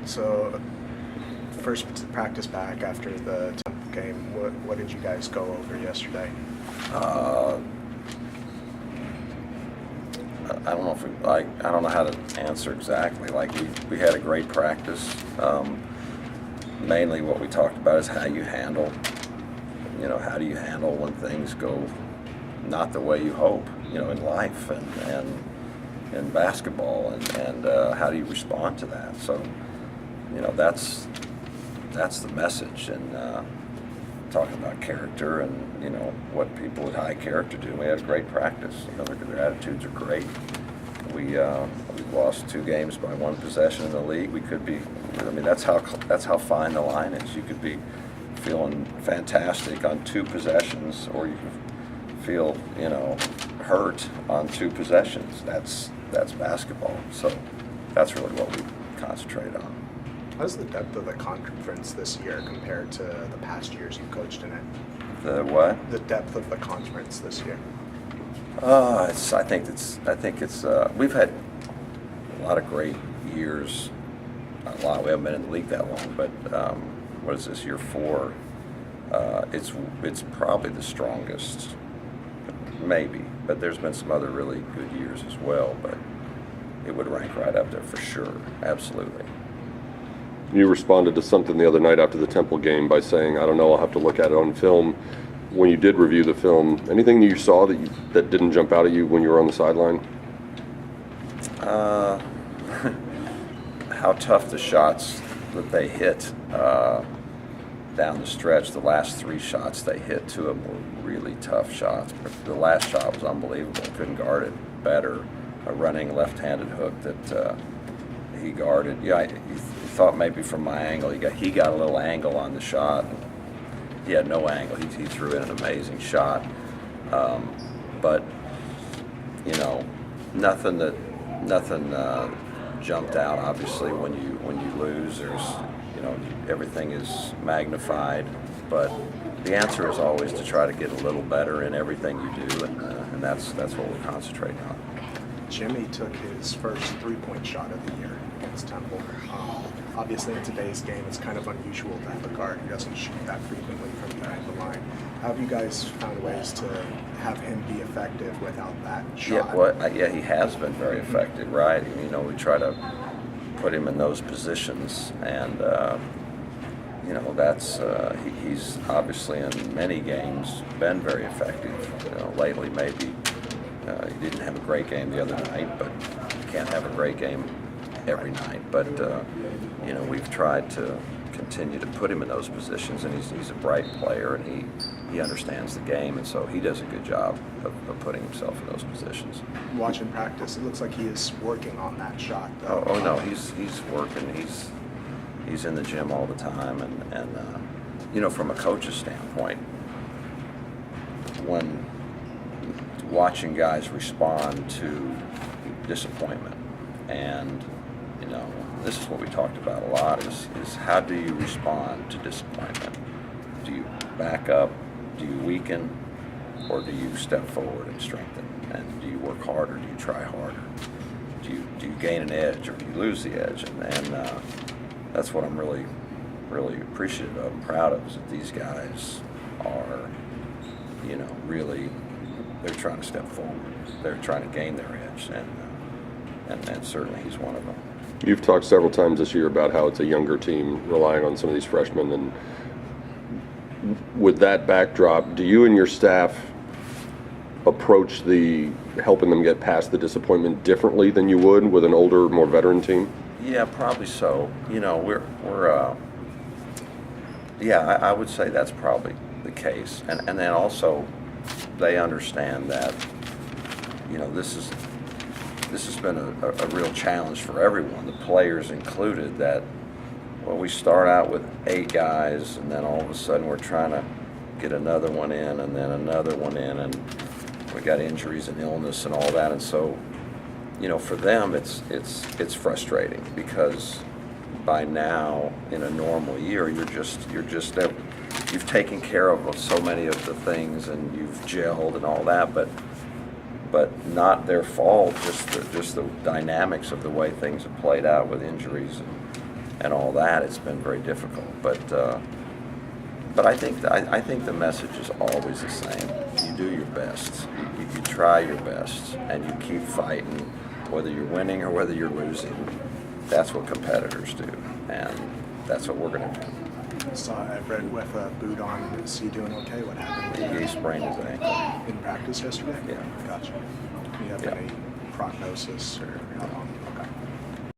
So, first practice back after the Temple game, what did you guys go over yesterday? I don't know if I don't know how to answer exactly. Like we had a great practice. Mainly what we talked about is how you handle. How do you handle when things go not the way you hope? In life and in basketball, and how do you respond to that? So, that's the message, and talking about character and what people with high character do. We had a great practice. Their attitudes are great. We lost 2 games by 1 possession in the league. We could be. That's how fine the line is. You could be feeling fantastic on 2 possessions, or you could feel hurt on 2 possessions. That's basketball. So that's really what we concentrate on. How's the depth of the conference this year compared to the past years you coached in it? The what? The depth of the conference this year. I think it's. We've had a lot of great years. We haven't been in the league that long, but what is this, year 4? It's probably the strongest, maybe. But there's been some other really good years as well. But it would rank right up there for sure. Absolutely. You responded to something the other night after the Temple game by saying, "I don't know, I'll have to look at it on film." When you did review the film, anything that you saw that didn't jump out at you when you were on the sideline? How tough the shots that they hit down the stretch. The last 3 shots they hit, 2 of them were really tough shots. But the last shot was unbelievable. Couldn't guard it better. A running left-handed hook that he guarded. Yeah, he thought maybe from my angle he got a little angle on the shot. He had no angle. He threw in an amazing shot. But nothing jumped out. Obviously, when you lose, there's everything is magnified. But the answer is always to try to get a little better in everything you do, and that's what we're concentrating on. Jimmy took his first 3-point shot of the year against Temple. Obviously, in today's game, it's kind of unusual to have a guard who doesn't shoot that frequently from behind the line. How have you guys found ways to have him be effective without that shot? He has been very effective, right? We try to put him in those positions, and he's obviously in many games been very effective. Lately, maybe he didn't have a great game the other night, but you can't have a great game every night. But we've tried to continue to put him in those positions, and he's a bright player, and he understands the game, and so he does a good job of putting himself in those positions. Watching practice, it looks like he is working on that shot, though. Oh no, he's working. He's in the gym all the time, and from a coach's standpoint, when watching guys respond to disappointment, and this is what we talked about a lot, is how do you respond to disappointment? Do you back up? Do you weaken? Or do you step forward and strengthen? And do you work harder? Do you try harder? Do you gain an edge, or do you lose the edge? And that's what I'm really, really appreciative of and proud of, is that these guys are, really, they're trying to step forward. They're trying to gain their edge, and certainly he's one of them. You've talked several times this year about how it's a younger team relying on some of these freshmen, and with that backdrop, do you and your staff approach the helping them get past the disappointment differently than you would with an older, more veteran team? Yeah, probably so. I would say that's probably the case, and then also they understand that this has been a real challenge for everyone, the players included, that we start out with 8 guys, and then all of a sudden we're trying to get another one in, and then another one in, and we got injuries and illness and all that, and so for them it's frustrating, because by now in a normal year you've taken care of so many of the things, and you've gelled and all that, but not their fault, just the dynamics of the way things have played out with injuries and all that, it's been very difficult. But I think the message is always the same. You do your best. You try your best, and you keep fighting, whether you're winning or whether you're losing. That's what competitors do, and that's what we're going to do. So I've read with a boot on. Is he doing okay? What happened? He sprained his ankle. In practice yesterday? Yeah. Gotcha. Do you have Yeah. any prognosis or how long?